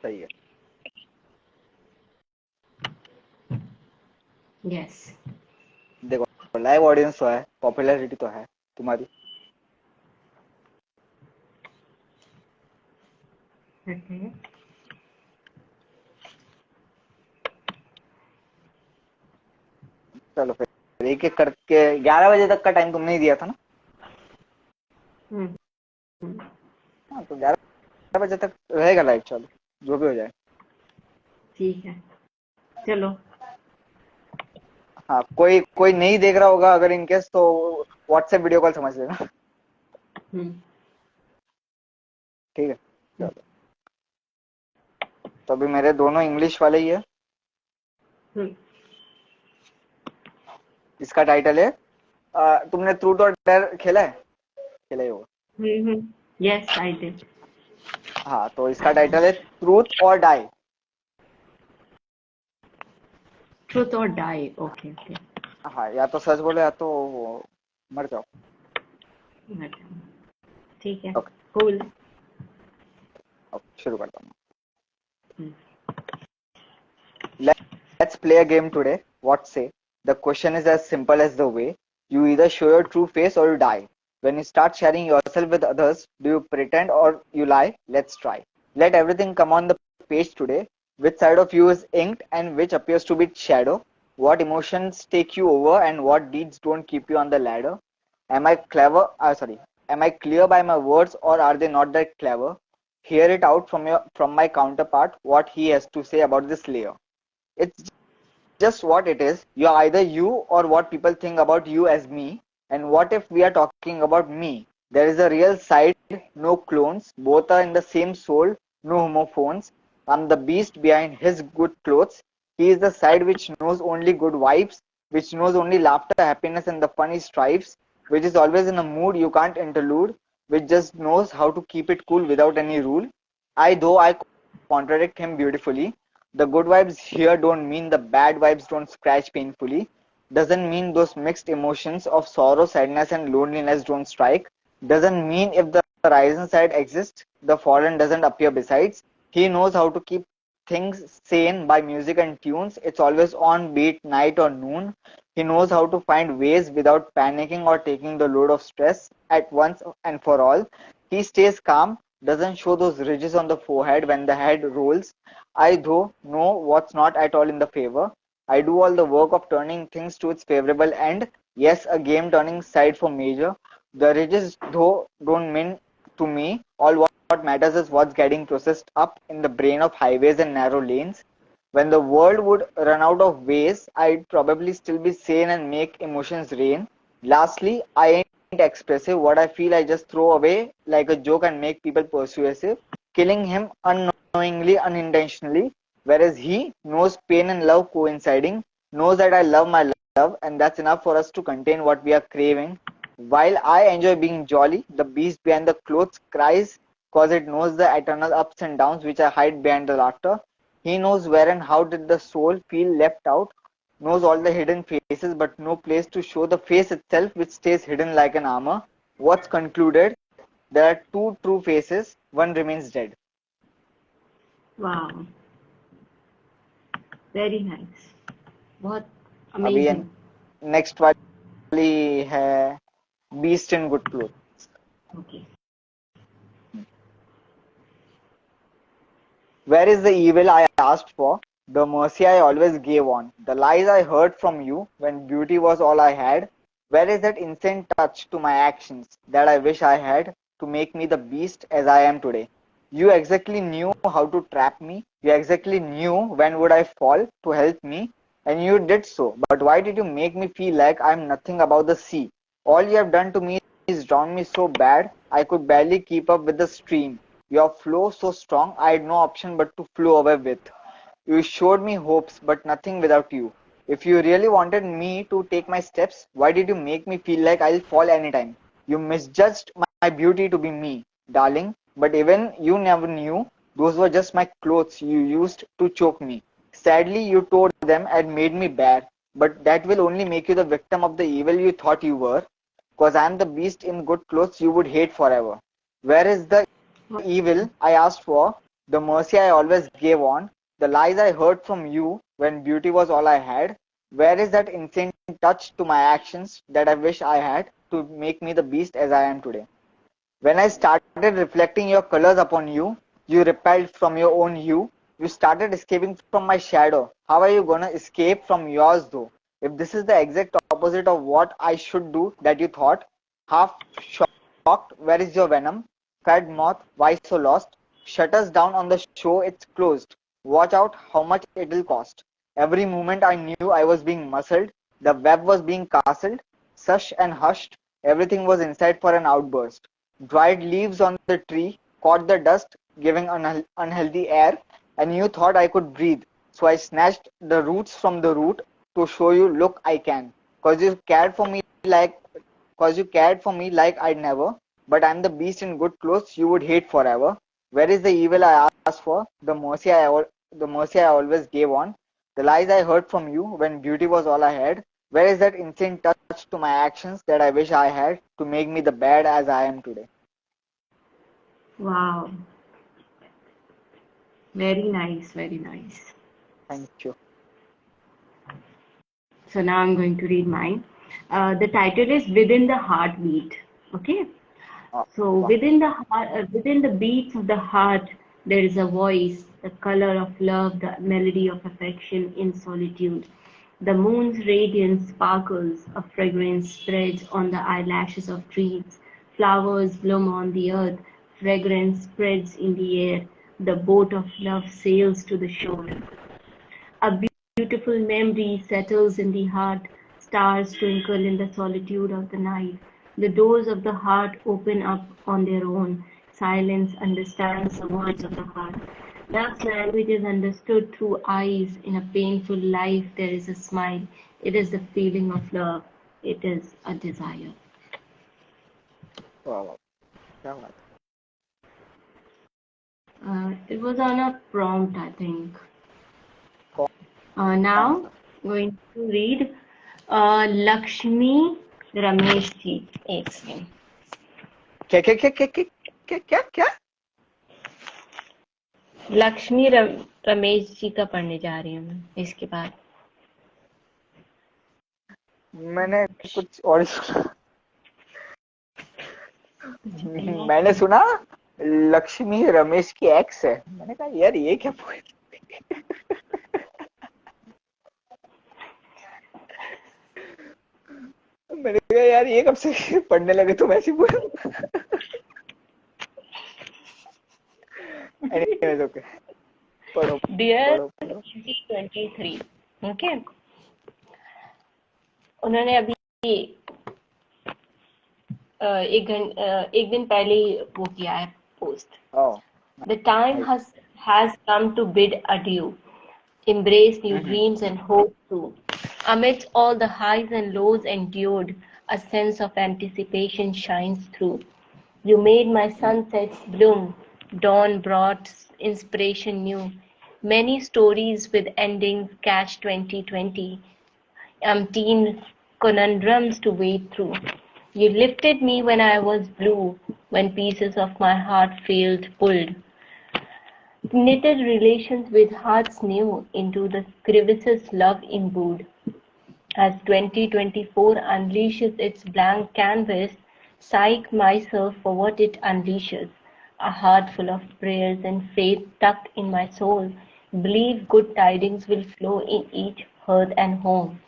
सही है। Yes. देखो लाइव ऑडियंस तो है, पॉपुलैरिटी तो है तुम्हारी। Okay. चलो फिर एक एक करके 11 बजे तक का टाइम तुमने ही दिया था ना। हम्म। हाँ तो 11 बजे तक रहेगा लाइव, चलो जो भी हो जाए। ठीक है, चलो। हाँ कोई कोई नहीं देख रहा होगा अगर इनकेस, तो व्हाट्सएप वीडियो कॉल समझ लेना। हम्म। ठीक है चलो। तो अभी मेरे दोनों इंग्लिश वाले ही है। हम्म। इसका टाइटल है तुमने ट्रूथ और डेयर खेला है, खेला ही होगा। Yes, I did. हाँ तो इसका टाइटल है ट्रूथ और die. Truth or die. Okay, okay. हाँ या तो सच बोलो या तो मर जाओ। ठीक है, ओके cool. शुरू करता हूँ। हम्म। Let's play a game today. What say? The question is as simple as the way. You either show your true face or you die. When you start sharing yourself with others, do you pretend or you lie? Let's try. Let everything come on the page today. Which side of you is inked and which appears to be shadow? What emotions take you over and what deeds don't keep you on the ladder? Am I clever? Sorry. Am I clear by my words or are they not that clever? Hear it out from my counterpart what he has to say about this layer. It's just what it is. You're either you or what people think about you as me. And what if we are talking about me? There is a real side, no clones. Both are in the same soul, no homophones. I'm the beast behind his good clothes. He is the side which knows only good vibes, which knows only laughter, happiness, and the funny stripes, which is always in a mood you can't interlude, which just knows how to keep it cool without any rule. Though I contradict him beautifully. The good vibes here don't mean the bad vibes don't scratch painfully. Doesn't mean those mixed emotions of sorrow, sadness, and loneliness don't strike. Doesn't mean if the rising side exists, the fallen doesn't appear besides. He knows how to keep things sane by music and tunes. It's always on beat, night or noon. He knows how to find ways without panicking or taking the load of stress at once and for all. He stays calm, doesn't show those ridges on the forehead when the head rolls. I, though, know what's not at all in the favor. I do all the work of turning things to its favorable end. Yes, a game turning side for major. The ridges, though, don't mean to me. All what matters is what's getting processed up in the brain of highways and narrow lanes. When the world would run out of ways, I'd probably still be sane and make emotions rain. Lastly, I ain't expressive. What I feel, I just throw away like a joke and make people persuasive, killing him unknowingly, unintentionally. Whereas he knows pain and love coinciding, knows that I love my love, and that's enough for us to contain what we are craving. While I enjoy being jolly, the beast behind the clothes cries, cause it knows the eternal ups and downs which I hide behind the laughter. He knows where and how did the soul feel left out, knows all the hidden faces, but no place to show the face itself, which stays hidden like an armor. What's concluded? There are two true faces, one remains dead. Wow, very nice. बहुत अभी ये amazing. Next वाली है beast in good cloth. Okay. Where is the evil I asked for, the mercy I always gave on, the lies I heard from you when beauty was all I had? Where is that instant touch to my actions that I wish I had to make me the beast as I am today? You exactly knew how to trap me. You exactly knew when would I fall to help me, and you did so. But why did you make me feel like I'm nothing about the sea? All you have done to me is drown me so bad I could barely keep up with the stream. Your flow so strong I had no option but to flow away with. You showed me hopes, but nothing without you. If you really wanted me to take my steps, why did you make me feel like I'll fall anytime? You misjudged my beauty to be me, darling, but even you never knew those were just my clothes you used to choke me. Sadly, you tore them and made me bare, but that will only make you the victim of the evil you thought you were, cause I am the beast in good clothes you would hate forever. Where is the evil I asked for, the mercy I always gave on, the lies I heard from you when beauty was all I had. Where is that insane touch to my actions that I wish I had to make me the beast as I am today? When I started reflecting your colors upon you, you repelled from your own hue. You started escaping from my shadow. How are you gonna escape from yours though? If this is the exact opposite of what I should do that you thought, half shocked, where is your venom? Fed moth, why so lost? Shut us down on the show, it's closed. Watch out how much it'll cost. Every moment I knew I was being muscled, the web was being castled, sush and hushed, everything was inside for an outburst. Dried leaves on the tree caught the dust, giving unhealthy air, and you thought I could breathe. So I snatched the roots from the root to show you, look, I can. Cause you cared for me like I'd never. But I'm the beast in good clothes you would hate forever. Where is the evil I asked for? The mercy I always gave on. The lies I heard from you when beauty was all I had. Where is that insane touch to my actions that I wish I had to make me the bad as I am today? Wow. Very nice, very nice. Thank you. So now I'm going to read mine. The title is Within the Heartbeat. Okay. Oh, So wow. within the beats of the heart, there is a voice, the color of love, the melody of affection in solitude. The moon's radiance sparkles, a fragrance spreads on the eyelashes of trees. Flowers bloom on the earth, fragrance spreads in the air. The boat of love sails to the shore. A beautiful memory settles in the heart, stars twinkle in the solitude of the night. The doors of the heart open up on their own. Silence understands the words of the heart. Love's language is understood through eyes. In a painful life, there is a smile. It is the feeling of love. It is a desire. Wow. क्या बात It was on a prompt, I think. है? कौन Now, going to read Lakshmi Ramesh ji. एक second. क्या? लक्ष्मी रमेश जी का पढ़ने जा रही हूँ मैं इसके बाद. मैंने कुछ और सुना. मैंने सुना लक्ष्मी रमेश की एक्स है. मैंने कहा यार ये क्या मैंने कहा यार ये कब से पढ़ने लगे तुम ऐसी बोल. Anyways, okay. पढ़ो. Dear 2023, okay. उन्होंने अभी एक दिन पहले ही वो किया है post. Oh, The time has come to bid adieu. Embrace new dreams and hope too. Amidst all the highs and lows endured, a sense of anticipation shines through. You made my sunsets bloom. Dawn brought inspiration new. Many stories with endings catch 2020. Umpteen conundrums to wade through. You lifted me when I was blue, when pieces of my heart failed pulled. Knitted relations with hearts new into the crevices love imbued. As 2024 unleashes its blank canvas, psych myself for what it unleashes. A heart full of prayers and faith tucked in my soul. Believe good tidings will flow in each hearth and home.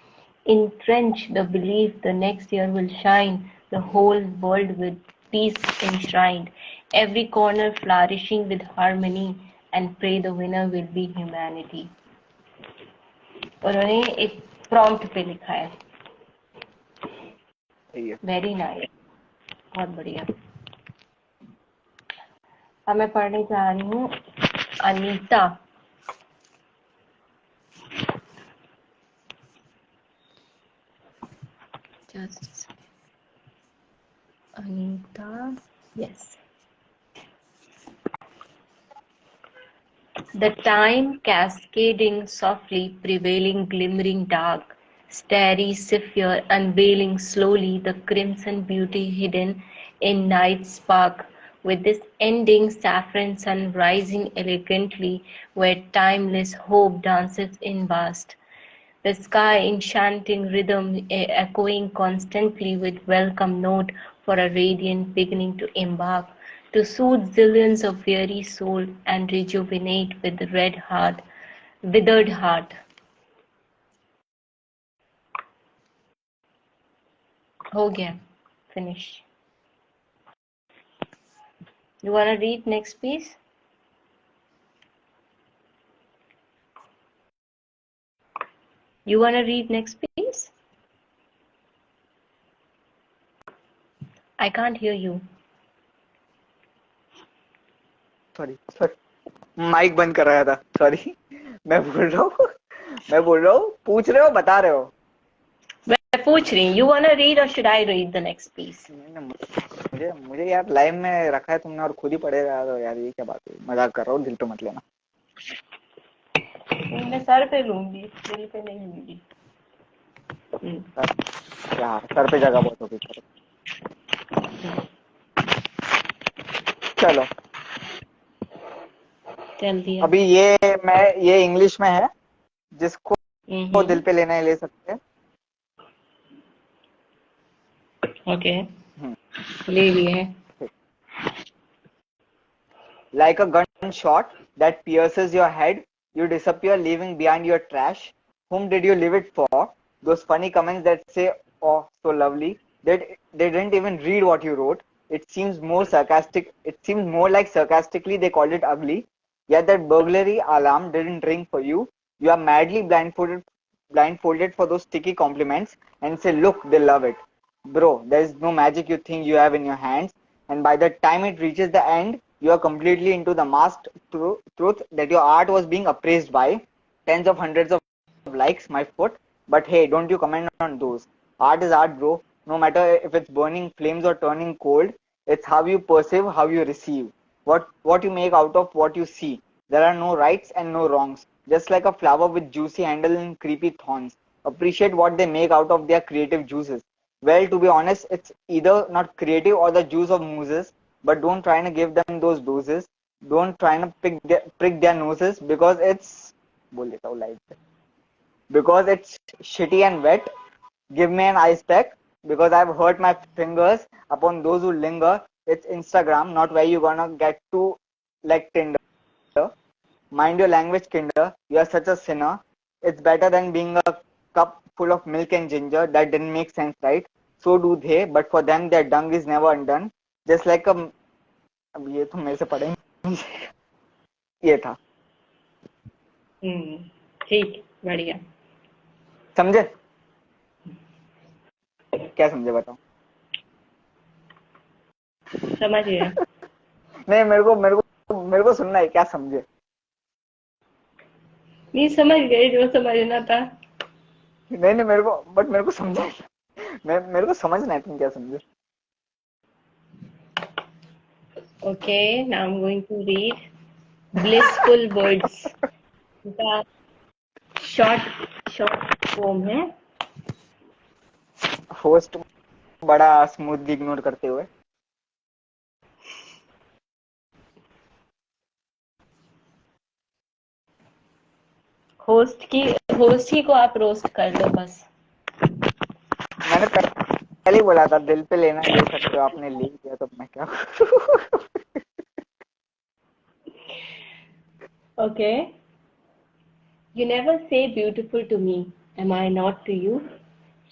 Entrench the belief the next year will shine, the whole world with peace enshrined, every corner flourishing with harmony, and pray the winner will be humanity. उन्होंने एक prompt पे लिखा है. Very nice, बहुत बढ़िया. अब मैं पढ़ने जा रही हूँ Anita. Just Anita, yes. The time cascading softly, prevailing, glimmering dark, starry sapphire, unveiling slowly the crimson beauty hidden in night's spark. with this ending saffron sun rising elegantly where timeless hope dances in vast. The sky enchanting rhythm echoing constantly with welcome note for a radiant beginning to embark, to soothe zillions of weary soul and rejuvenate with withered heart. हो गया. Finish. You wanna read next piece? You wanna read next piece? I can't hear you. Sorry sorry, mic बंद कर रहा था, sorry. मैं बोल रहा हूँ, पूछ रहे हो, बता रहे हो? मैं पूछ रही हूँ. You wanna read or should I read the next piece? मुझे यार लाइव में रखा है तुमने और खुद ही पढ़े रहा हो यार, ये क्या बात है? मजाक कर रहा हूँ, दिल पे मत लेना। मैं सर पे लूंगी, दिल पे नहीं लूंगी. यार सर पे जगह बहुत होगी। चलो चल दिया. अभी ये इंग्लिश में है, जिसको दिल पे लेना है ले सकते हैं। ओके, ले लिए. Like a gunshot that pierces your head, you disappear, leaving behind your trash. Whom did you leave it for? Those funny comments that say, "Oh, so lovely." They didn't even read what you wrote. It seems more sarcastic. It seems more like sarcastically they called it ugly. Yet that burglary alarm didn't ring for you. You are madly blindfolded for those sticky compliments and say, "Look, they love it." Bro, there is no magic you think you have in your hands, and by the time it reaches the end, you are completely into the masked truth that your art was being appraised by tens of hundreds of likes, my foot. But hey, don't you comment on those. Art is art, bro. No matter if it's burning flames or turning cold, it's how you perceive, how you receive. What you make out of what you see. There are no rights and no wrongs. Just like a flower with juicy handle and creepy thorns. Appreciate what they make out of their creative juices. Well, to be honest, it's either not creative or the juice of muses, but don't try to give them those doses. Don't try to prick their noses because it's because it's shitty and wet. Give me an ice pack because I've hurt my fingers upon those who linger. It's Instagram, not where you're gonna get to like Tinder. Mind your language, kinder. You are such a sinner. It's better than being a cup full of milk and ginger. That didn't make sense, right? So do they, but for them, their dung is never undone. Just like a. अब ये तो मेरे से पढ़ेंगे. ये था. ठीक, बढ़िया. समझे? क्या समझे बताओ? समझ गया. नहीं, मेरे को सुनना है, क्या समझे? नहीं समझ गए जो समझना था. नहीं मेरे को समझा. मेरे को समझना है तुम क्या समझे. Okay, now I'm going to read Blissful Words. इसका शॉर्ट फॉर्म है. होस्ट बड़ा स्मूथली इग्नोर करते हुए. होस्ट की को आप रोस्ट कर लो बस. मैंने पहले ही बोला था दिल पे लेना ले सकते हो, आपने ले लिया तो मैं क्या. Okay. You never say beautiful to me, am I not to you?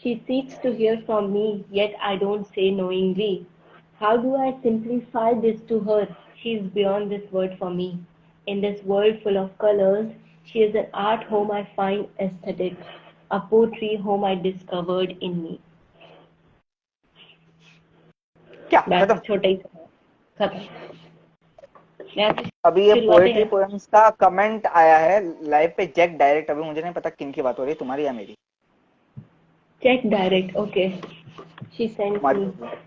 She seeks to hear from me, yet I don't say knowingly. How do I simplify this to her? She is beyond this word for me. In this world full of colors, she is an art home I find aesthetic, a poetry home I discovered in me. क्या बस खत्म? छोटा ही खत्म. अभी ये poetry poems का comment आया है लाइव पे चेक डायरेक्ट. अभी मुझे नहीं पता किन की बात हो रही है, तुम्हारी या मेरी. Check direct. Okay, she sent me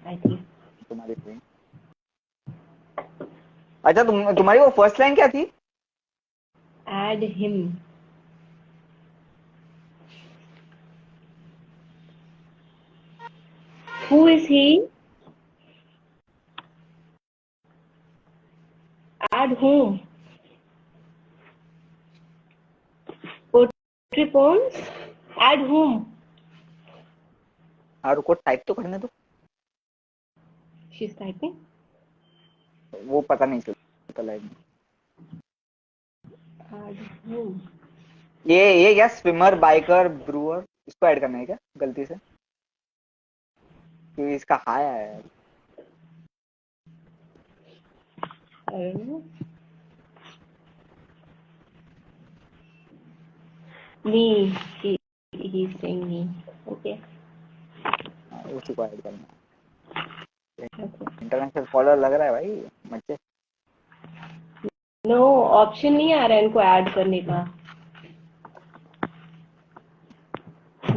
I think. तुम्हारी. अच्छा, तुम्हारी वो फर्स्ट लाइन क्या थी? Add him. Who is he? Add whom? Poetry poems? Add whom? हाँ रुको, टाइप तो करने दो. She's typing. वो पता नहीं चलता लाइन में. Add whom? ये क्या, स्विमर, बाइकर, ब्रूअर, इसको ऐड करना है क्या गलती से? क्योंकि इसका हाई आया है. I don't know. Me. He's saying me. Okay. उसी को ऐड करना है. Okay. इंटरनेशनल फॉलोअर लग रहा है भाई बच्चे. No, ऑप्शन नहीं आ रहा है इनको ऐड करने का.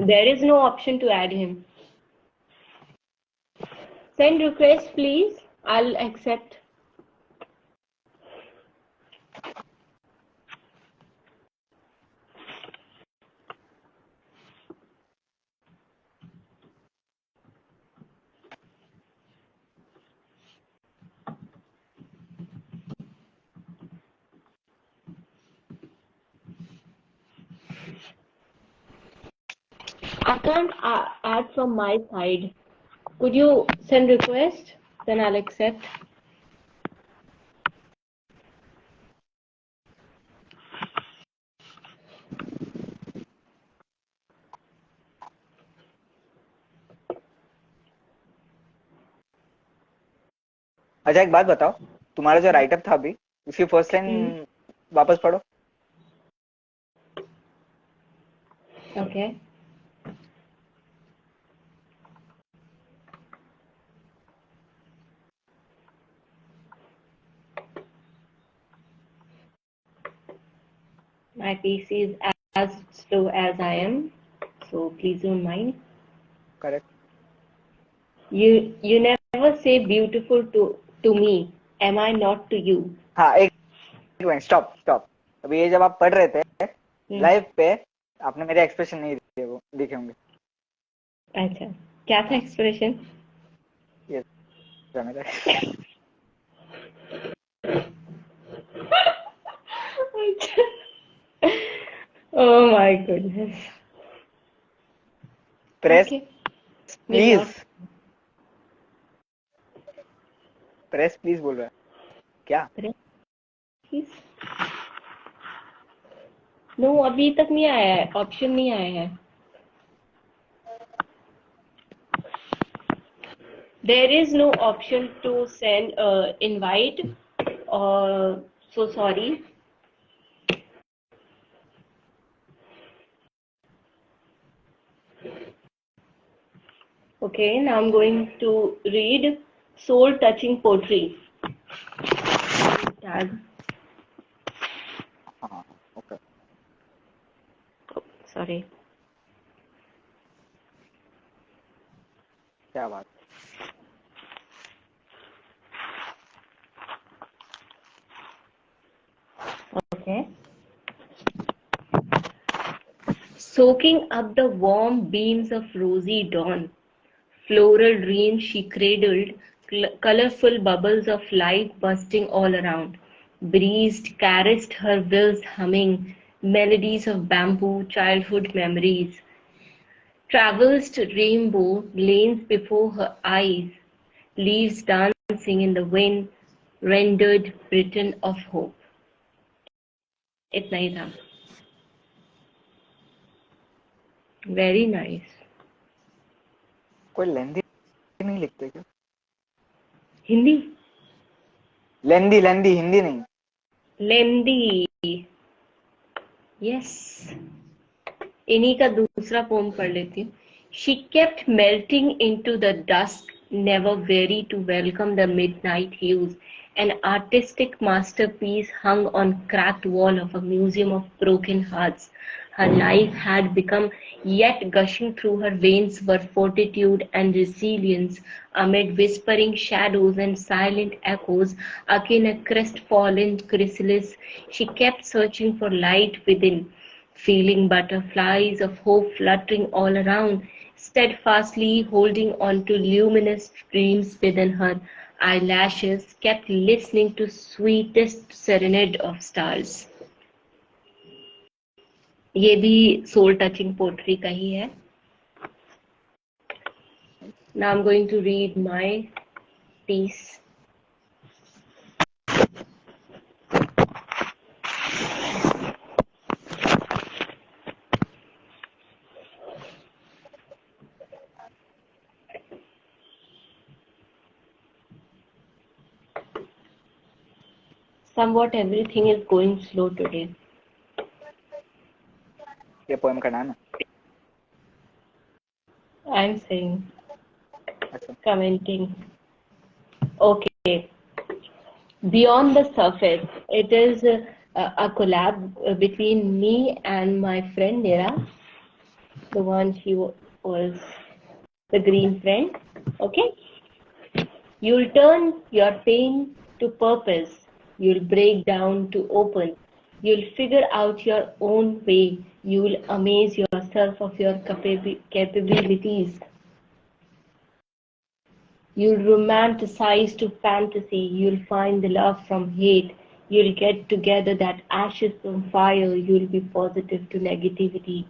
There is no option to add him. Send request, please. I'll accept. I can't add from my side. Could you send request? Then I'll accept. अच्छा एक बात बताओ, तुम्हारा जो राइटअप था अभी, उसकी फर्स्ट लाइन वापस पढ़ो. Okay. My PC is as slow as I am, so please don't mind. Correct. You never say beautiful to me. Am I not to you? हाँ एक मिनट, स्टॉप स्टॉप. अभी ये जब आप पढ़ रहे थे लाइव पे, आपने मेरे एक्सप्रेशन नहीं दिखे, वो दिखे होंगे. अच्छा, क्या था एक्सप्रेशन? ये मेरा. Oh my goodness. Press Okay. Please. Press please बोल रहा है क्या? Please. No, अभी तक नहीं आया है, ऑप्शन नहीं आया है. There is no option to send invite. So sorry. Okay, now I'm going to read soul touching poetry. Tag. हाँ ओके. Sorry. क्या बात. Okay. Soaking up the warm beams of rosy dawn, floral dreams she cradled, colorful bubbles of light bursting all around. Breezed, caressed her wills humming, melodies of bamboo, childhood memories. Traversed rainbow lanes before her eyes, leaves dancing in the wind, rendered Britain of hope. इतना ही था. Very nice. कोई लेंदी नहीं लिखते क्या? हिंदी? लेंदी लेंदी हिंदी नहीं. लेंदी. Yes. इन्हीं का दूसरा पोम पढ़ लेती हूँ. She kept melting into the dusk, never weary to welcome the midnight hues. An artistic masterpiece hung on cracked wall of a museum of broken hearts. Her life had become, yet gushing through her veins were fortitude and resilience. Amid whispering shadows and silent echoes, akin a crestfallen chrysalis, she kept searching for light within, feeling butterflies of hope fluttering all around, steadfastly holding on to luminous dreams within her. eyelashes, kept listening to sweetest serenade of stars. ये भी soul touching poetry का ही है. Now I'm going to read my piece. Somewhat everything is going slow today. ये poem का नाम है. I'm saying, अच्छा. commenting. Okay. Beyond the surface, it is a collab between me and my friend Nira, the one she was the green friend. Okay. You'll turn your pain to purpose. You'll break down to open. You'll figure out your own way. You'll amaze yourself of your capabilities. You'll romanticize to fantasy. You'll find the love from hate. You'll get together that ashes from fire. You'll be positive to negativity.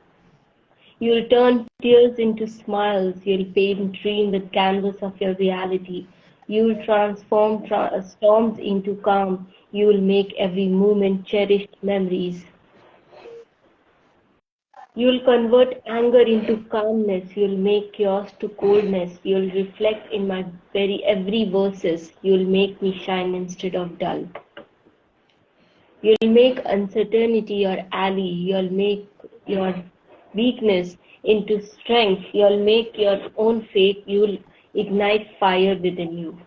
You'll turn tears into smiles. You'll paint dream with canvas of your reality. You'll transform storms into calm. You'll make every moment cherished memories. You'll convert anger into calmness. You'll make chaos to coldness. You'll reflect in my every verses. You'll make me shine instead of dull. You'll make uncertainty your ally. You'll make your weakness into strength. You'll make your own fate. You'll ignite fire within you.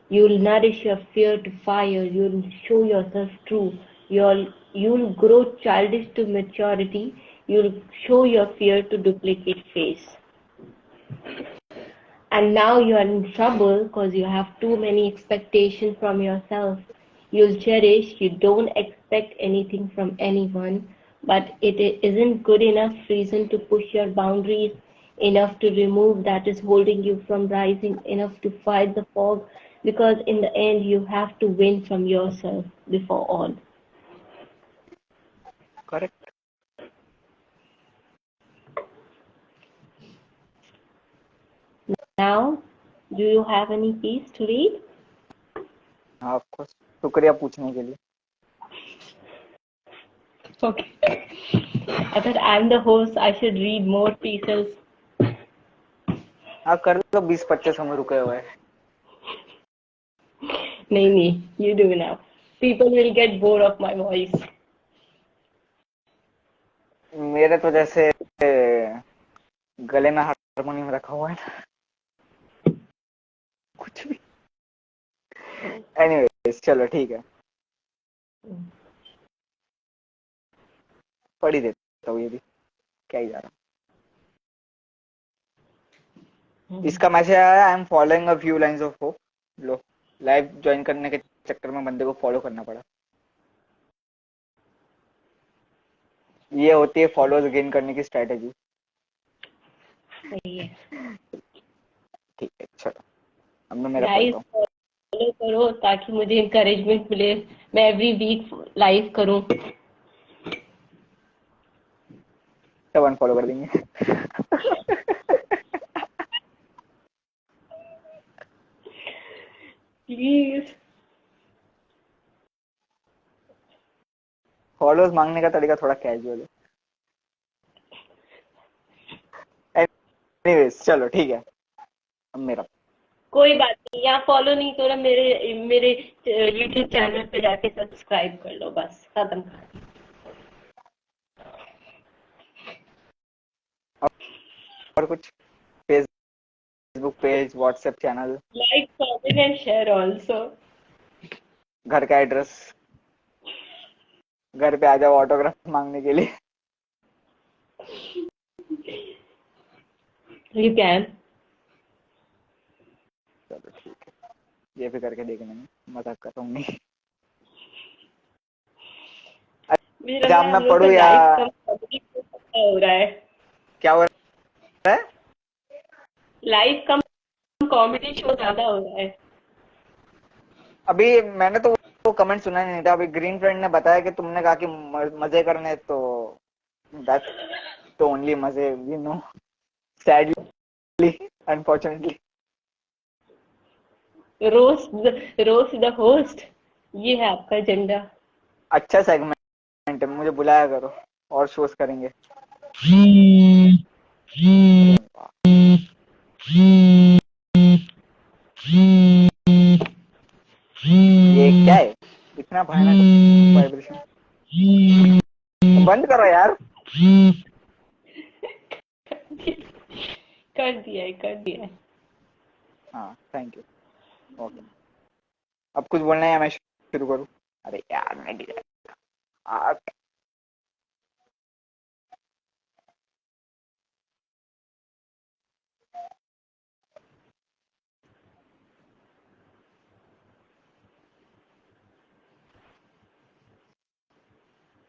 You'll nourish your fear to fire. You'll show yourself true. You'll grow childish to maturity. You'll show your fear to duplicate face. And now you are in trouble because you have too many expectations from yourself. You'll cherish, you don't expect anything from anyone, but it isn't good enough reason to push your boundaries, enough to remove that is holding you from rising, enough to fight the fog, because in the end you have to win from yourself before all. Correct. Now, do you have any piece to read? हाँ, of course. शुक्रिया पूछने के लिए. Okay. I thought I'm the host. I should read more pieces. हाँ, कर लो. 20-25 में रुके हुए हैं. नहीं, you do now. People will get bored of my voice. मेरे तो जैसे गले में हारमोनियम रखा हुआ है ना. कुछ भी. एनीवेज, चलो ठीक है. पढ़ ही देता हूँ ये भी. क्या ही जा रहा. इसका मैसेज आया, I am following a few lines of hope. Low, live join करने के चक्कर में बंदे को फॉलो करना पड़ा. ये होती है फॉलोअर्स गेन करने की स्ट्रेटेजी. सही है. ठीक है, चलो. अब मैं मेरा गाइस पढ़ता हूँ. फॉलो करो ताकि मुझे इंकरेजमेंट मिले. मैं एवरी वीक लाइव करूं. सब अनफॉलो कर देंगे. प्लीज. फॉलोअर्स मांगने का तरीका थोड़ा कैजुअल है. एनीवेज, चलो ठीक है. अब मेरा. कोई बात नहीं. यहाँ फॉलो नहीं करो, मेरे यूट्यूब चैनल पे जाके सब्सक्राइब कर लो. बस खत्म. और कुछ? Facebook page, WhatsApp channel, like, comment and share also. घर का एड्रेस. घर पे आ जाओ ऑटोग्राफ मांगने के लिए. You can. चलो ठीक है. ये भी करके देखने में मजाक कर रहा हूँ. नहीं, जब मैं पढ़ू या हो रहा है. क्या हो रहा है? लाइव कम कॉमेडी शो ज्यादा हो रहा है. अभी मैंने तो वो कमेंट सुना नहीं था, अभी ग्रीन फ्रेंड ने बताया कि तुमने कहा कि मजे करने, तो दैट्स द ओनली मजे we know, sadly, unfortunately. Roast the host, ये है आपका एजेंडा। अच्छा सेगमेंट है, मुझे बुलाया करो और शोज करेंगे। ये क्या है इतना भयानक वाइब्रेशन? बंद करो यार। कर दिया है। हाँ थैंक यू। ओके, अब कुछ बोलना है या मैं शुरू करूँ? अरे यार मैं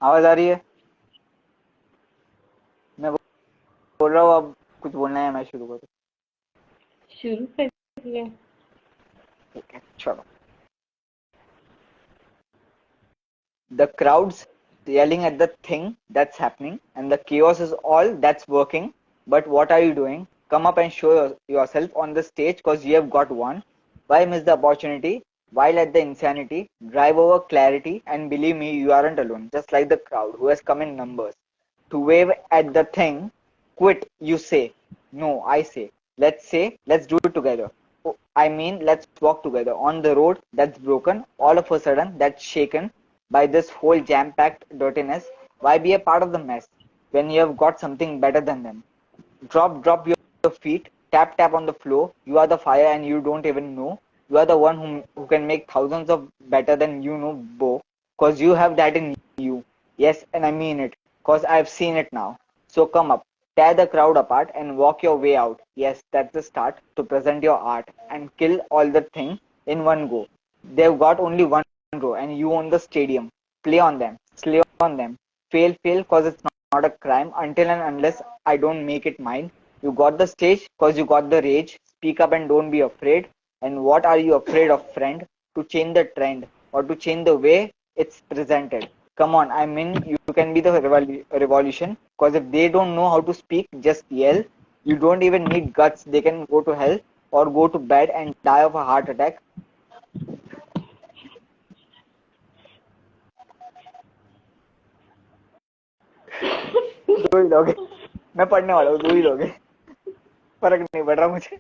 आवाज आ रही है? मैं बोल रहा हूँ, अब कुछ बोलना है या मैं शुरू करूँ? शुरू कर दिया। ठीक है चलो। The crowd's yelling at the thing that's happening, and the chaos is all that's working. But what are you doing? Come up and show yourself on the stage because you have got one. Why miss the opportunity? Why let the insanity drive over clarity? And believe me, you aren't alone, just like the crowd who has come in numbers to wave at the thing. Quit, you say. No, I say, let's do it together. Oh, I mean, let's walk together on the road that's broken, all of a sudden, that's shaken by this whole jam packed dirtiness. Why be a part of the mess when you have got something better than them? Drop your feet, tap on the floor. You are the fire and you don't even know. You are the one who can make thousands of better than you know, Bo. Cause you have that in you. Yes, and I mean it. Cause I've seen it now. So come up, tear the crowd apart and walk your way out. Yes, that's the start to present your art and kill all the thing in one go. They've got only one row and you own the stadium. Play on them, slay on them, fail cause it's not a crime until and unless I don't make it mine. You got the stage cause you got the rage. Speak up and don't be afraid. And what are you afraid of, friend? To change the trend or to change the way it's presented. Come on, I mean, you can be the revolution because if they don't know how to speak, just yell. You don't even need guts. They can go to hell or go to bed and die of a heart attack. दो ही लोग हैं। मैं पढ़ने वाला हूँ, दो ही लोग हैं, फर्क नहीं पड़ रहा मुझे।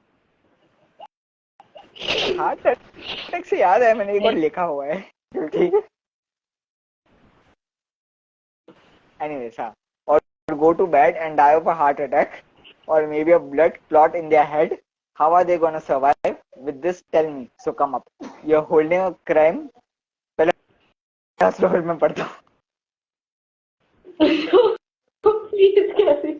हार्ट अटैक से याद है, मैंने एक बार लिखा हुआ है। ठीक है, anyways, हाँ, or go to bed and die of a heart attack or maybe a blood clot in their head. How are they gonna survive with this? Tell me. So come up. You're holding a crime. पहले class floor में पढ़ता हूँ। Please कैसे?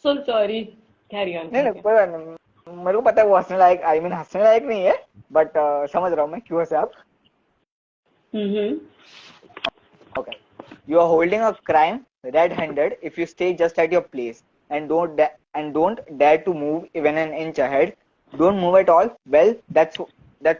So sorry, carry on. नहीं कोई बात नहीं, मेरे को पता है वो हंसने लायक, आई मीन हंसने लायक नहीं है, बट समझ रहा हूँ मैं क्यों हंसे आप। Okay. You are holding a crime red-handed if you stay just at your place and don't dare to move even an inch ahead. Don't move at all. Well, that's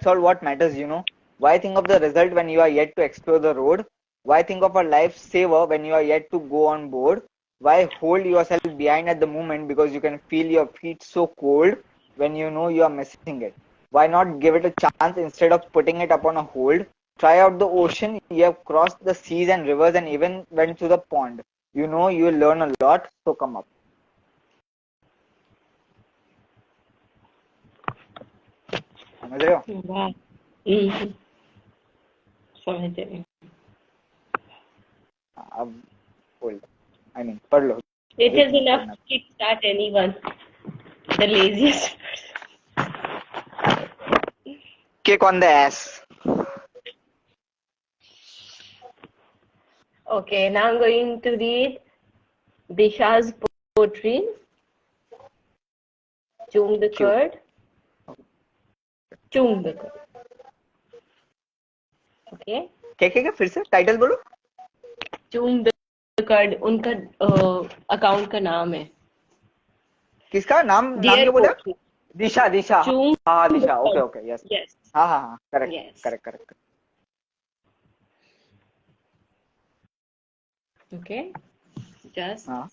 all what matters, you know. Why think of the result when you are yet to explore the road? Why think of a lifesaver when you are yet to go on board? Why hold yourself behind at the moment because you can feel your feet so cold when you know you are missing it? Why not give it a chance instead of putting it upon a hold? Try out the ocean. You have crossed the seas and rivers and even went to the pond. You know you will learn a lot, so come up. समझ रहे हो? वाह, समझ रही हूँ। अब बोल, I mean पढ़ लो। It is enough to kickstart anyone, the laziest person. Kick on the ass. Okay, now I'm going to read Disha's poetry. Choom the curd. Choom the curd. Okay. क्या फिर से टाइटल बोलो। चूम the curd उनका account का नाम है। किसका नाम? नाम डियर क्या बोला? दिशा दिशा Choose हाँ दिशा okay one. Okay yes Yes, हाँ हाँ हाँ correct yes. Correct correct Okay, just. हाँ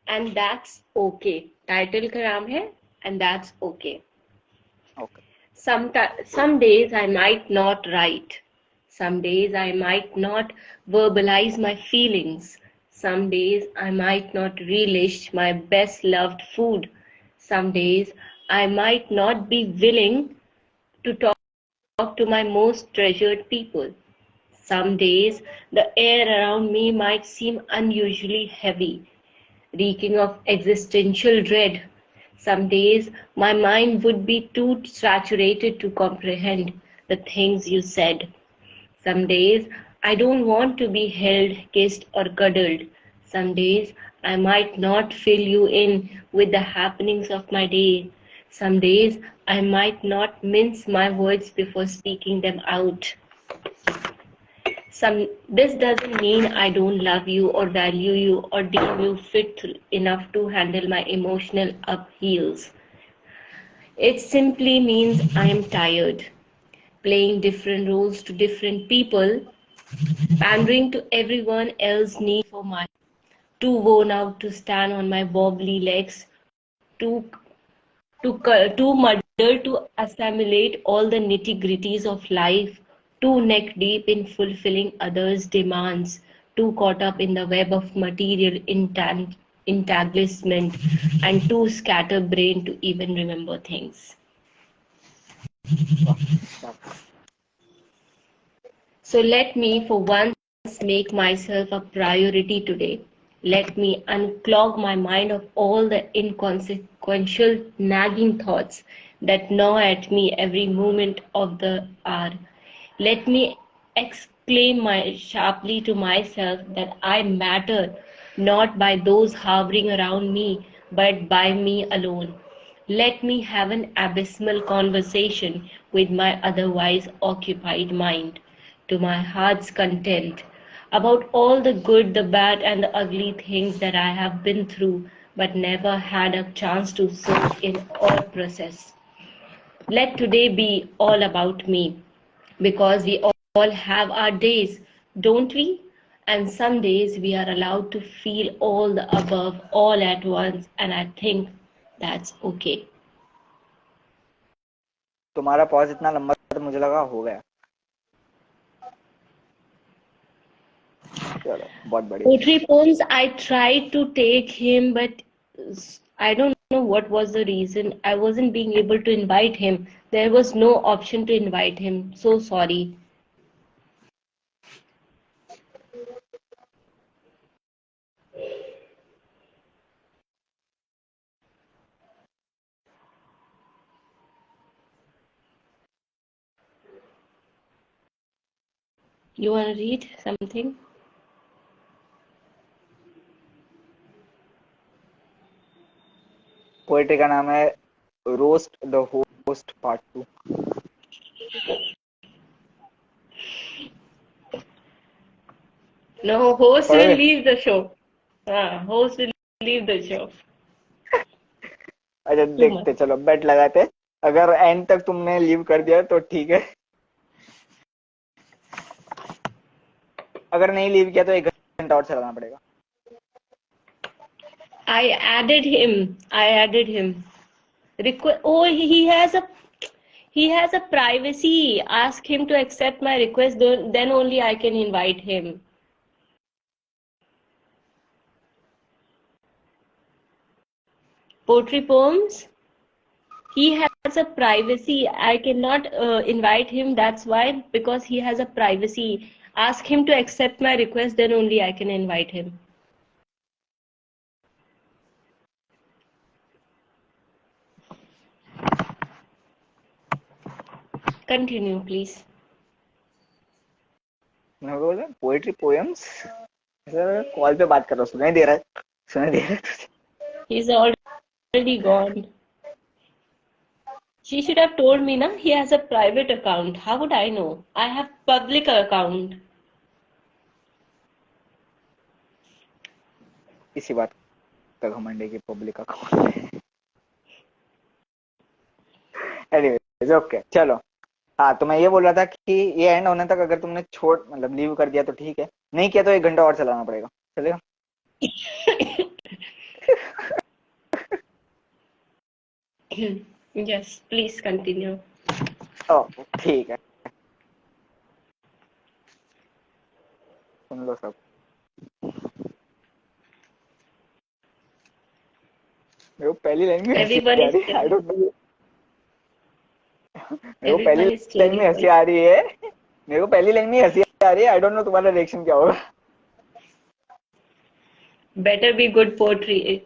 And that's okay. Title का नाम है And that's okay. Okay Some days I might not write. Some days I might not verbalize my feelings. Some days I might not relish my best loved food. Some days I might not be willing to talk to my most treasured people. Some days the air around me might seem unusually heavy, reeking of existential dread. Some days my mind would be too saturated to comprehend the things you said. Some days I don't want to be held, kissed, or cuddled. Some days I might not fill you in with the happenings of my day. Some days I might not mince my words before speaking them out. This doesn't mean I don't love you or value you or deem you fit enough to handle my emotional upheavals. It simply means I am tired, playing different roles to different people, pandering to everyone else's need for my too worn out to stand on my wobbly legs, too too muddled to assimilate all the nitty-gritties of life, too neck-deep in fulfilling others' demands, too caught up in the web of material entanglement, and too scatterbrained to even remember things. So let me, for once, make myself a priority today. Let me unclog my mind of all the inconsequential, nagging thoughts that gnaw at me every moment of the hour. Let me exclaim sharply to myself that I matter not by those hovering around me, but by me alone. Let me have an abysmal conversation with my otherwise occupied mind, to my heart's content, about all the good, the bad, and the ugly things that I have been through, but never had a chance to soak in or process. Let today be all about me, because we all have our days, don't we? And some days we are allowed to feel all the above all at once, and I think that's okay. तुम्हारा pause इतना लंबा था मुझे लगा हो गया चलो बहुत बढ़िया Poetry poems, I tried to take him, but I don't know what was the reason. I wasn't being able to invite him. There was no option to invite him. So sorry. You want to read something? Poetry का नाम है roast the host part 2 No, host will पढ़ोगे leave the show. Host will leave the show. अच्छा Too much. देखते चलो बेट लगाते अगर and तक तुमने लीव कर दिया तो ठीक है अगर नहीं लीव किया तो 1 घंटा और चलाना पड़ेगा I added him. I added him. Oh, he has a privacy. Ask him to accept my request. Then only I can invite him. Poetry poems. He has a privacy. I cannot invite him. That's why, because he has a privacy. Ask him to accept my request. Then only I can invite him. Continue, please. मैं बोला poetry poems call पे बात कर रहा हूँ सुनाई दे रहा है सुनाई दे रहा है तुझे He's already gone. She should have told me, na, he has a private account. How would I know? I have public account. इसी बात का घमंड है कि पब्लिक अकाउंट है। एनीवेज ओके चलो। हाँ तो मैं ये बोल रहा था कि ये एंड होने तक अगर तुमने छोड़ मतलब लीव कर दिया तो ठीक है, नहीं किया तो 1 घंटा और चलाना पड़ेगा, चलेगा? Yes, please continue. ओके ठीक है, सुन लो सब। मेरे को पहली लाइन में हंसी Everyone आ is रही है, आई still, डोंट नो। मेरे को पहली everyone is लाइन slowly में हंसी going. आ रही है, मेरे को पहली लाइन में हंसी आ रही है, आई डोंट नो तुम्हारा रिएक्शन क्या होगा। Better be good poetry.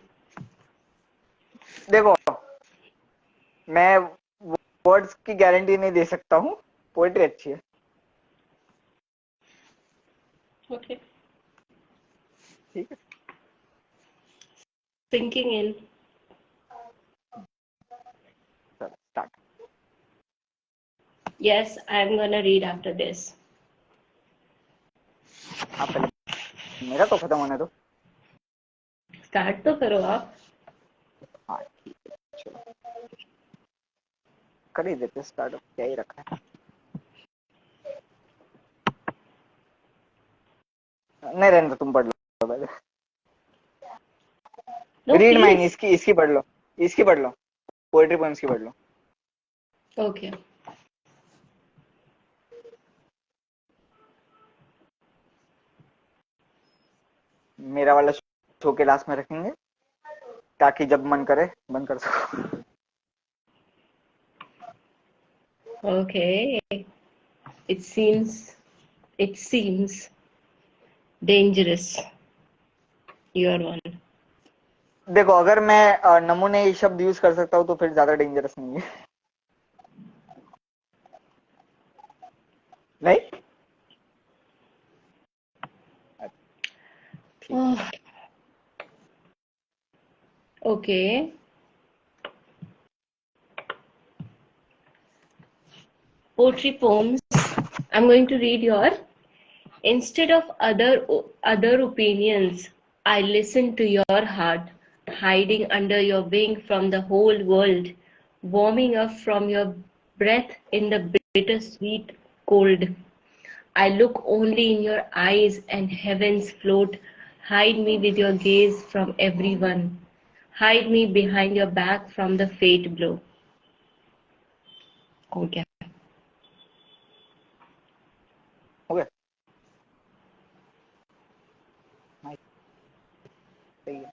देखो मैं वर्ड्स की गारंटी नहीं दे सकता हूँ, पोएट्री अच्छी है। Okay. ठीक है Sinking in. चलो start. Yes, I'm gonna read after this. हाँ पहले मेरा तो खत्म होने दो। Start तो करो आप. हाँ ठीक है चलो कर ही देते स्टार्ट, क्या ही रखा है। नहीं रहने दो, तुम पढ़ लो पहले। No, read mine, please. इसकी पढ़ लो, इसकी पढ़ लो, पोएट्री पोएम्स की पढ़ लो। Okay. मेरा वाला शो के लास्ट में रखेंगे ताकि जब मन करे बंद कर सको। Okay. It seems, it seems dangerous. Your one. देखो अगर मैं नमूने ये शब्द यूज कर सकता हूँ तो फिर ज्यादा डेंजरस नहीं है। नहीं ठीक है। Oh, okay. Poetry poems. I'm going to read your. Instead of other opinions, I listen to your heart, hiding under your wing from the whole world, warming up from your breath in the bittersweet cold. I look only in your eyes and heavens float. Hide me with your gaze from everyone. Hide me behind your back from the fate blow. Okay. हो गया, सही है।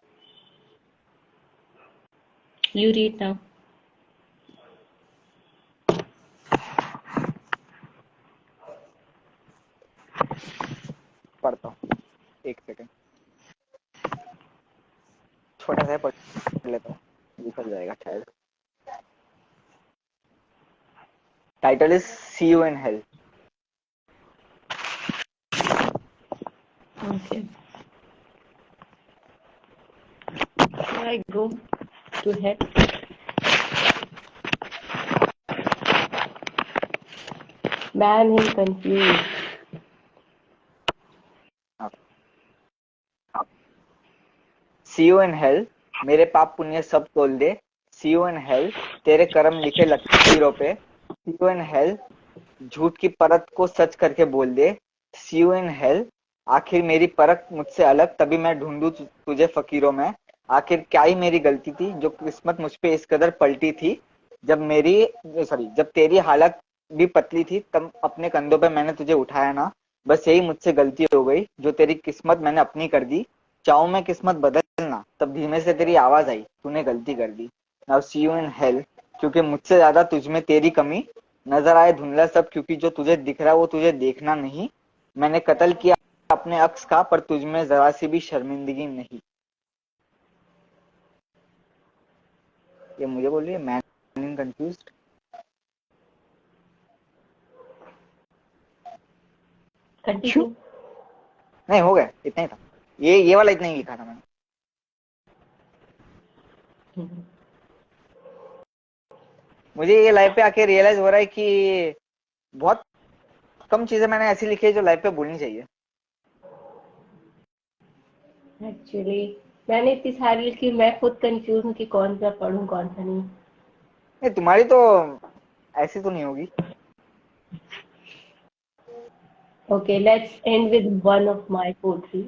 You read now. पढ़ता हूँ, एक second, छोटा सा पढ़ लेता हूँ, निकल जाएगा शायद। Title is see you in hell. Okay. Here I go to head. Man him confused. See you in hell, मेरे पाप पुण्य सब तोल दे। सी यू इन हेल, तेरे कर्म लिखे लकीरों पे। सी यू इन हेल, झूठ की परत को सच करके बोल दे। सी यू इन हेल, आखिर मेरी परख मुझसे अलग, तभी मैं ढूंढूं तुझे फकीरों में। आखिर क्या ही मेरी गलती थी जो किस्मत मुझ पे इस कदर पलटी थी। जब तेरी हालत भी पतली थी तब अपने कंधों पे मैंने तुझे उठाया ना। बस यही मुझसे गलती हो गई जो तेरी किस्मत मैंने अपनी कर दी। चाहूं मैं किस्मत बदलना तब धीमे से तेरी आवाज आई, तूने गलती कर दी। Now see you in hell, क्योंकि मुझसे ज्यादा तुझमें तेरी कमी। नजर आए धुंधला सब, क्योंकि जो तुझे दिख रहा है वो तुझे देखना नहीं। मैंने कत्ल किया अपने अक्स का, पर तुझमें जरा सी भी शर्मिंदगी नहीं। ये मुझे बोल रही है, मैन कंफ्यूज्ड। क्यों? Continue. नहीं हो गया, इतना ही था। ये वाला इतना ही लिखा था मैंने। मुझे ये लाइव पे आके रियलाइज हो रहा है कि बहुत कम चीजें मैंने ऐसी लिखी है जो लाइव पे बोलनी चाहिए। Actually, मैंने इतनी सारी लिखी, मैं खुद कंफ्यूज हूँ कि कौन सा पढ़ूं कौन सा नहीं। नहीं, तुम्हारी तो ऐसी तो नहीं होगी। Okay, let's end with one of my poetry.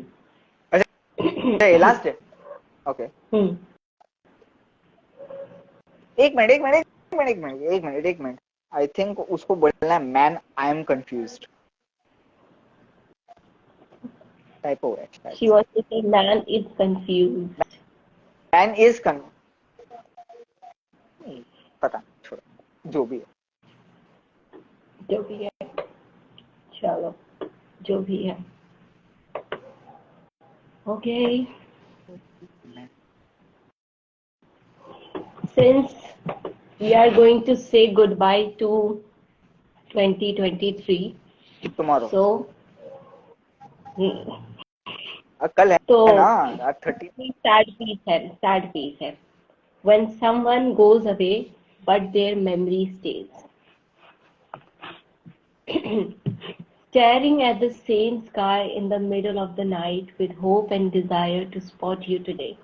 अच्छा, ये लास्ट है। Okay, Hmm. एक मिनट एक मिनट एक मिनट एक मिनट एक मिनट एक मिनट। आई थिंक उसको बोलना है man I am confused. Typo है शायद She से। wants to say man is confused. Man is कन, पता नहीं, छोड़ो जो भी है। जो भी है, चलो, जो भी है। Okay, since we are going to say goodbye to 2023, tomorrow, so hmm, कल तो है ना 30। sad piece है. When someone goes away, but their memory stays. Staring at the same sky in the middle of the night with hope and desire to spot you today.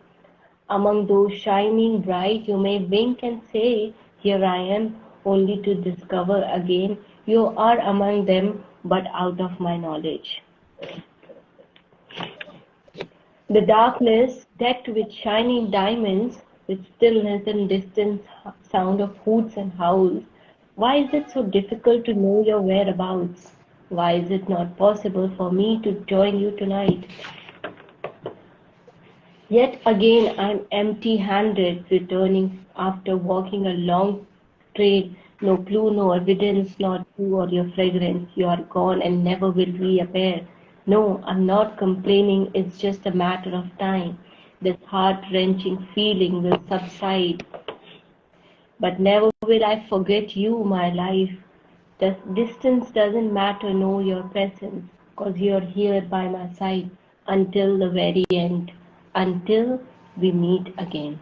Among those shining bright, you may wink and say, here I am, only to discover again you are among them, but out of my knowledge. The darkness, decked with shining diamonds, with stillness and distant sound of hoots and howls. Why is it so difficult to know your whereabouts? Why is it not possible for me to join you tonight? Yet again I'm empty-handed, returning after walking a long trail. No clue, no evidence, not you or your fragrance. You are gone and never will reappear. No, I'm not complaining, it's just a matter of time. This heart-wrenching feeling will subside. But never will I forget you, my life. The distance doesn't matter, know your presence, 'cause you're here by my side until the very end, until we meet again.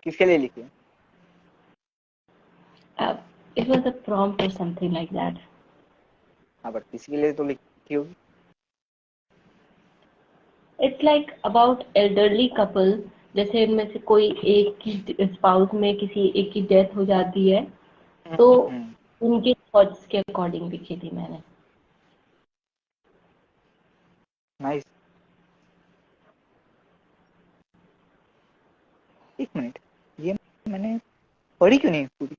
किसके लिए लिखी है? Uh, it was a prompt or something like that. हाँ, but किसी के लिए तो लिखी होगी। It's like about elderly couple, जैसे इनमें से कोई एक की स्पाउस में किसी एक की डेथ हो जाती है, तो उनके थॉट्स के अकॉर्डिंग लिखी थी मैंने. नाइस। एक मिनट, ये मैंने पढ़ी क्यों नहीं पूरी?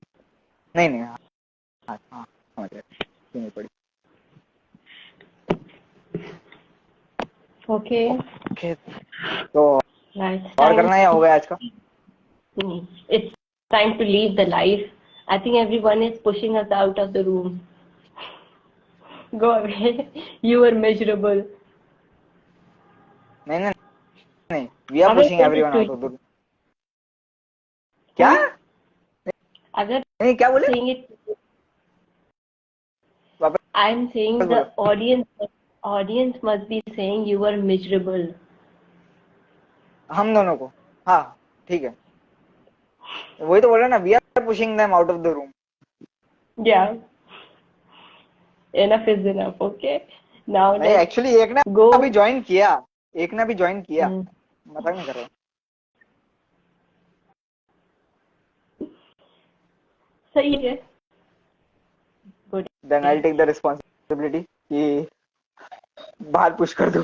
नहीं नहीं, हाँ हाँ हाँ, समझ गया क्यों नहीं पढ़ी। Okay, ओके, तो right. और करना या हो गया आज का? It's time to leave the life. I think everyone is pushing us out of the room. Go away. You are miserable. नहीं नहीं नहीं, वी आर अगर पुशिंग कोई everyone out of situation, the. क्या? अगर नहीं, क्या बोले? saying it, वापस I'm saying बोलो। the audience must be saying you are miserable. हम दोनों को, हाँ ठीक है, वही तो बोल रहा ना, we are pushing them out of the room. Yeah, enough is enough. Okay, now नहीं, let's एक्चुअली एक ने go. अभी ज्वाइन किया, एक ने अभी ज्वाइन किया, मजाक नहीं कर रहा। सही है. Good. Then I take the responsibility कि बाहर पुश कर दो।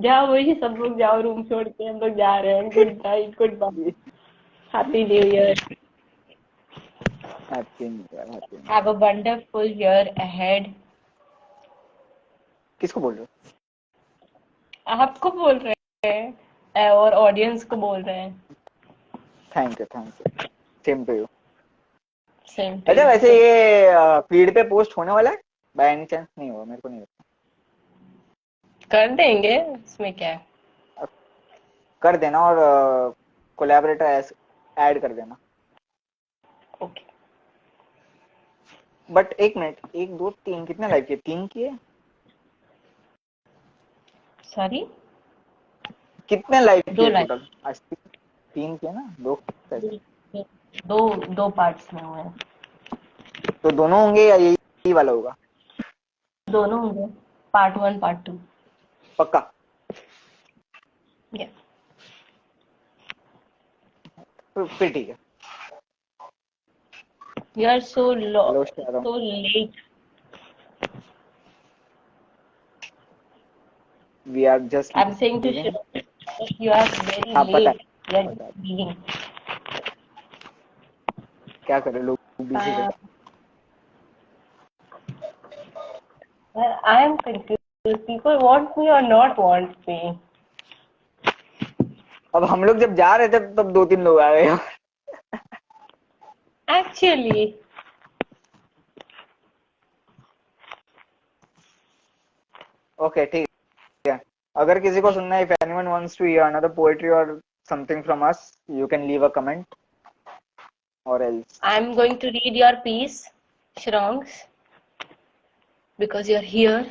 जाओ, वही सब लोग जाओ, रूम छोड़ के हम लोग जा रहे हैं. Good night, good bye, happy new year. Happy new year, happy new year. Have a wonderful year ahead. किसको बोल रहे हो? आपको बोल रहे हैं और ऑडियंस को बोल रहे हैं. Thank you, same to you. Same to अच्छा, यू. वैसे ये फीड पे पोस्ट होने वाला है बाय एनी चांस? नहीं होगा, मेरे को नहीं लगता। कर देंगे, इसमें क्या है. कर देना, और कोलैबोरेटर ऐड कर देना। ओके. बट एक मिनट, एक दो तीन, कितने लाइव किए? 3 किए? सॉरी, कितने लाइव 2 किए लाइव. टोटल आज? 3 किए ना, 2 कैसे? दो पार्ट्स में हुए हैं. तो दोनों होंगे या यही वाला होगा? दोनों होंगे. Part 1, part 2. पक्का? Yeah. फिर ठीक है. You are so Hello, Sharon. late. We are just I'm saying to leaving. Shivam, you are very हाँ पता late. You are है. just leaving. क्या करें, लोग busy थे. I am confused. People want me or not want me? अब हम लोग जब जा रहे थे तब 2-3 लोग आ गए. Actually, Okay, ठीक है. अगर किसी को सुनना है, if anyone wants to hear another poetry or something from us, you can leave a comment or else. I'm going to read your piece, Shrongs, because you're here.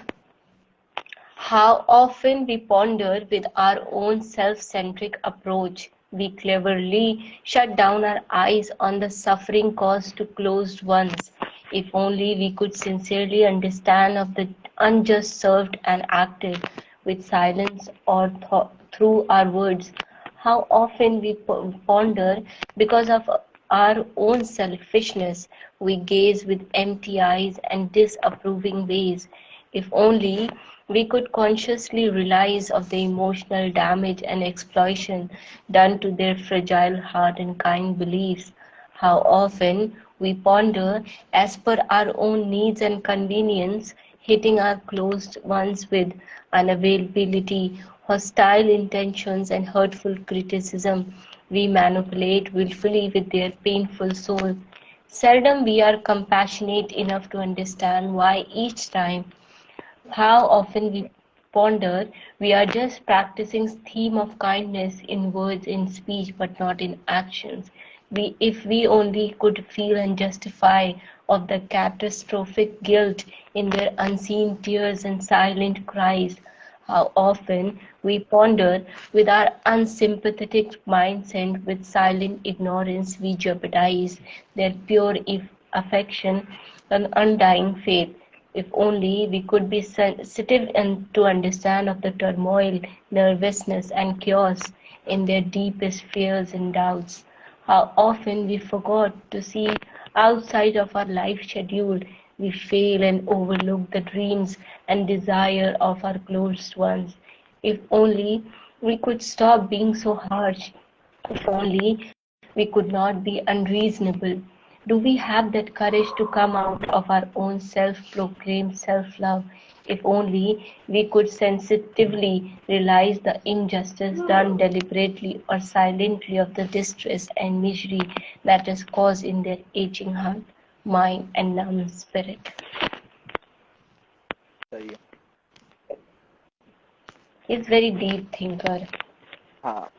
How often we ponder with our own self-centric approach. We cleverly shut down our eyes on the suffering caused to closed ones. If only we could sincerely understand of the unjust served and acted with silence or through our words. How often we ponder because of our own selfishness. We gaze with empty eyes and disapproving ways. If only we could consciously realize of the emotional damage and exploitation done to their fragile heart and kind beliefs. How often we ponder as per our own needs and convenience, hitting our closed ones with unavailability, hostile intentions, and hurtful criticism. We manipulate willfully with their painful soul. Seldom we are compassionate enough to understand why each time how often we ponder, we are just practicing theme of kindness in words, in speech, but not in actions. If we only could feel and justify of the catastrophic guilt in their unseen tears and silent cries, how often we ponder with our unsympathetic minds and with silent ignorance we jeopardize their pure affection and undying faith. If only we could be sensitive and to understand of the turmoil, nervousness, and chaos in their deepest fears and doubts. How often we forgot to see outside of our life schedule. We fail and overlook the dreams and desire of our closed ones. If only we could stop being so harsh. If only we could not be unreasonable. Do we have that courage to come out of our own self-proclaimed self-love? If only we could sensitively realize the injustice done deliberately or silently of the distress and misery that is caused in their aging heart, mind, and numb spirit. सही है. He's very deep thinker. हाँ,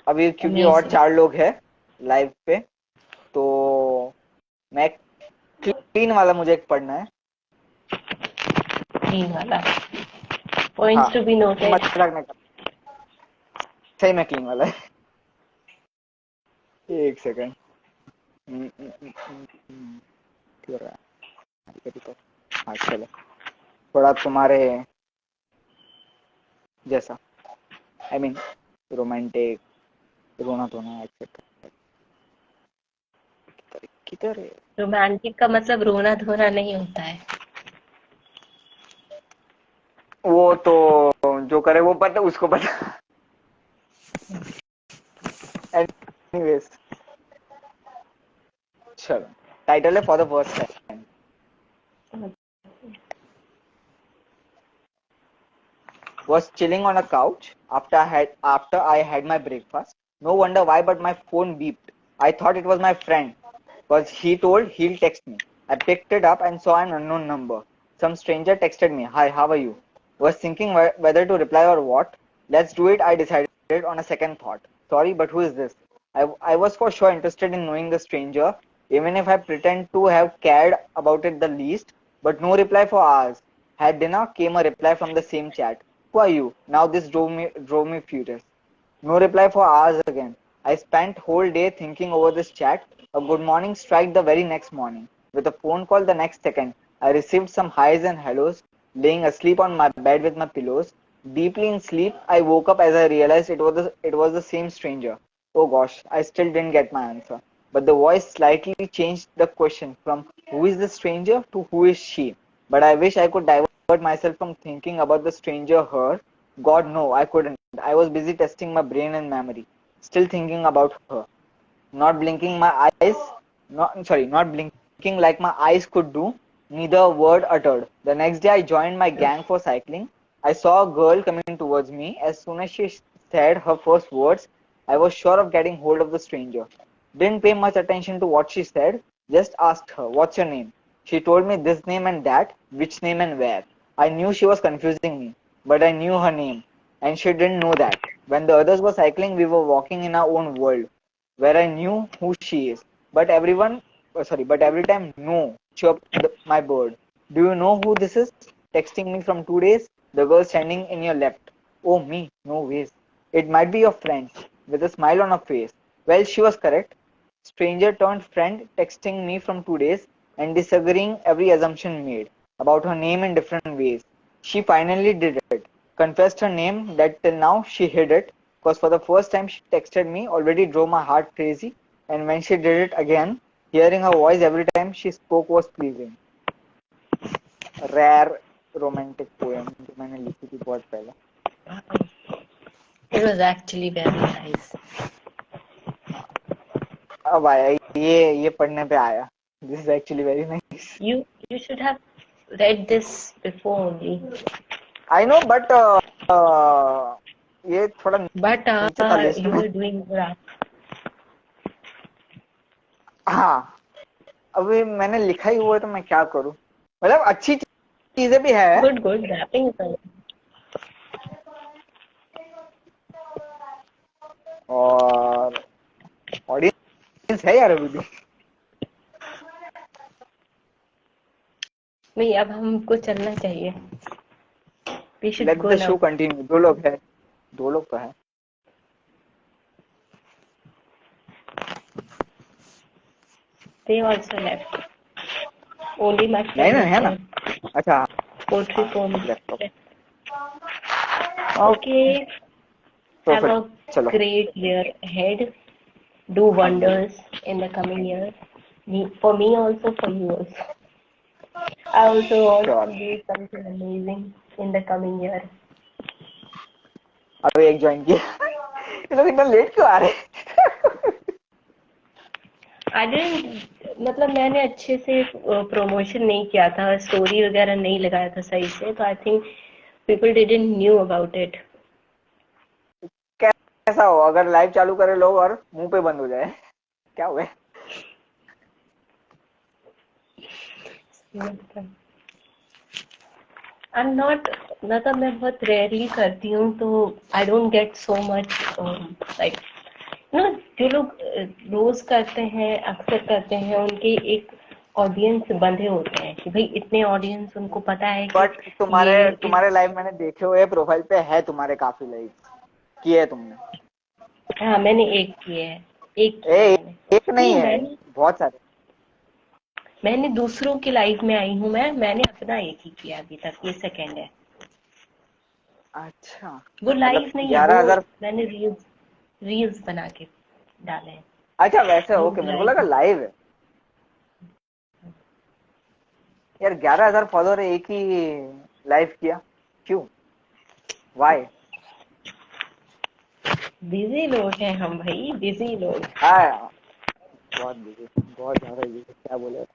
अभी क्योंकि और Amazing. 4 लोग हैं live पे, तो मैं क्लीन वाला मुझे एक पढ़ना है. Clean wala. Points हाँ, to be noted. मजाक नहीं कर, सही में क्लीन वाला है. एक सेकंड. क्यों रहा है तो. हाँ चलो, थोड़ा तुम्हारे जैसा, आई मीन रोमांटिक, रोना धोना एक्सेट्रा. किधर है? रोमांटिक का मतलब रोना धोना नहीं होता है. वो तो जो करे वो पता, उसको पता. एनीवेज, चलो, टाइटल है for the first time. Was chilling on a couch after I had my breakfast. No wonder why, but my phone beeped. I thought it was my friend, because he told he'll text me. I picked it up and saw an unknown number. Some stranger texted me, "Hi, how are you?" Was thinking whether to reply or what. Let's do it, I decided on a second thought. Sorry, but who is this? I was for sure interested in knowing the stranger, even if I pretend to have cared about it the least, but no reply for hours. Had dinner, came a reply from the same chat. Who are you? Now this drove me furious. No reply for hours again. I spent whole day thinking over this chat. A good morning struck the very next morning. With a phone call the next second, I received some highs and hellos. laying asleep on my bed with my pillows. Deeply in sleep, I woke up as I realized it was the same stranger. Oh gosh, I still didn't get my answer. But the voice slightly changed the question from who is the stranger to who is she. But I wish I could divert myself from thinking about the stranger her. God, no, I couldn't. I was busy testing my brain and memory, still thinking about her. Not blinking my eyes, not blinking like my eyes could do, neither a word uttered. The next day I joined my gang for cycling. I saw a girl coming towards me. As soon as she said her first words, I was sure of getting hold of the stranger. Didn't pay much attention to what she said, just asked her, "What's your name?" She told me this name and that, which name and where. I knew she was confusing me, but I knew her name, and she didn't know that. When the others were cycling, we were walking in our own world, where I knew who she is. But every time, no, chirped my bird. Do you know who this is? Texting me from 2 days? The girl standing in your left. Oh, me, no ways. It might be your friend, with a smile on her face. Well, she was correct. Stranger turned friend, texting me from 2 days and disagreeing every assumption made about her name in different ways. She finally did it. Confessed her name that till now she hid it, because for the first time she texted me already drove my heart crazy, and when she did it again, hearing her voice every time she spoke was pleasing. Rare romantic poem जो मैंने लिखी थी बहुत पहले. It was actually very nice. अब आया ये पढ़ने पे आया. This is actually very nice. You should have read this before only. I know, but ये थोड़ा But नीचे था लिस्ट you में. were doing rap. हाँ, अभी मैंने लिखा ही हुआ है तो मैं क्या करूं. मतलब अच्छी चीजें भी है. Good. Rapping is nice. और ऑडियंस है यार अभी भी. नहीं, अब हमको चलना चाहिए. We should let go the now. Show continue. 2 लोग है. 2 लोग तो है. They also left. Only my नहीं friend ना is है ना. there. अच्छा. Poetry poem. लैपटॉप. Okay. तो Have फिर a चलो. great year ahead. Do wonders in the coming year. For me also, for you also. I also want sure. to do something amazing in the coming year. अभी एक join किया. ये लोग इतना late क्यों आ रहे हैं? I didn't, मतलब मैंने अच्छे से प्रमोशन नहीं किया था, स्टोरी वगैरह नहीं लगाया था सही से, तो I think people didn't knew about it. कैसा हो अगर लाइव चालू करे लोग और मुंह पे बंद हो जाए, क्या हुआ? I'm not, मतलब मैं बहुत रेयरली करती हूँ, तो I don't get so much like जो लोग रोज करते हैं, अक्सर करते हैं, उनके एक ऑडियंस बंधे होते हैं कि भाई इतने ऑडियंस उनको पता है कि बट तुम्हारे लाइव मैंने देखे हुए प्रोफाइल पे है तुम्हारे काफी लाइव किए है तुमने. हाँ, मैंने एक किए है. एक किया मैंने. एक नहीं है, बहुत सारे. मैंने दूसरों के लाइव में आई हूँ. मैंने अपना एक ही किया अभी तक, ये सेकंड है. अच्छा, वो लाइव मतलब नहीं है, 11,000. वो मैंने रील्स बना के डाले हैं. अच्छा वैसे वो ओके, मेरे को लगा लाइव लाइव है यार. 11,000 फॉलोअर एक ही लाइव किया, क्यों? वाई? बिजी लोग हैं हम भाई, बिजी लोग. हाँ, बहुत बिजी, बहुत ज्यादा बिजी. क्या बोले.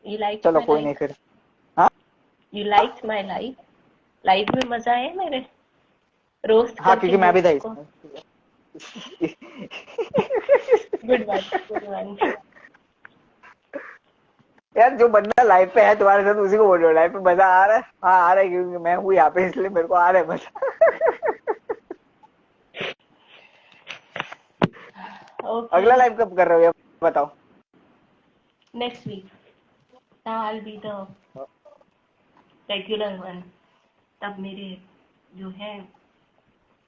You liked चलो my कोई नहीं life? फिर. हाँ You liked my life? Live में मजा है मेरे, रोस्ट हाँ, करके क्योंकि मैं भी था होस्ट को. इसमें. Good one. यार जो बंदा लाइव पे है तुम्हारे साथ उसी को बोल रहे हो लाइव पे मजा आ रहा है. हाँ आ रहा है, क्योंकि मैं हूँ यहाँ पे इसलिए मेरे को आ रहा है मजा. Okay. अगला लाइव कब कर रहे हो ये बताओ. Next week. Now I'll be the regular one. तब मेरे जो है,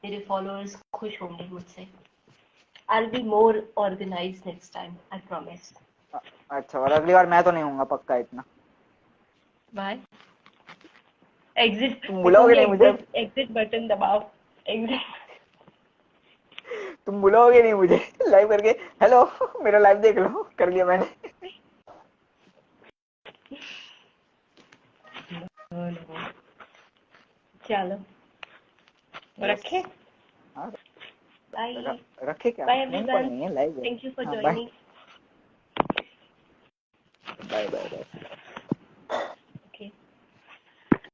मेरे followers खुश होंगे मुझसे. I'll be more organized next time, I promise. अच्छा, और अगली बार मैं तो नहीं हूँगा पक्का इतना। बाय। एग्जिट, तुम मैं बुलाओगे कहूंगी नहीं मुझे? एग्जिट, एग्जिट बटन दबाओ। एग्जिट। तुम बुलाओगे नहीं मुझे लाइव करके? हेलो मेरा लाइव देख लो, कर लिया मैंने। चलो, यस। रखे। हाँ, बाय। रखे क्या? Bye phone call everyone. नहीं है, लाइव है। थैंक यू फॉर हाँ bye. Joining. Bye bye bye.